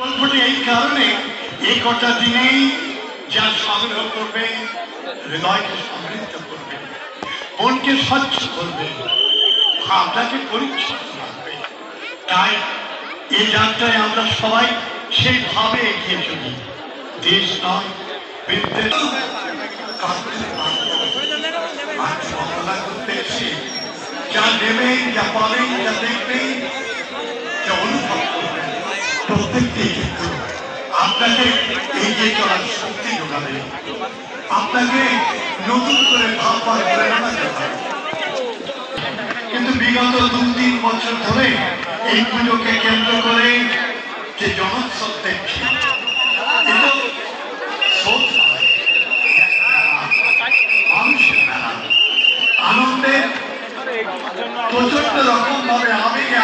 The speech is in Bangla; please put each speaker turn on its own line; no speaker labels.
গল্পটি এই কারণে এই কটা দিনেই যা সংগ্রহ করবে হৃদয়কে সমৃদ্ধ করবে, মনকে স্বচ্ছ করবে, ভাবনাকে পরিচ্ছন্ন রাখবে। তাই এই যাত্রায় আমরা সবাই সেইভাবে এগিয়ে চলি। দেশ নয়, বিদ্বেষ করতে এসে যা নেবেন, যা পাবেন, যা দেখবেন, যা অনুভব করবেন, প্রত্যেকটি কিন্তু আপনাকে এগিয়ে চলার শক্তি যোগাবে, আপনাকে নতুন করে ভাববার প্রেরণা যোগাবে। কিন্তু বিগত 2-3 বছর ধরে এই পুজোকে কেন্দ্র করে যে জনোৎসব দেখছি, মানুষের মেলা, আনন্দে প্রচন্ড রকম ভাবে আবেগে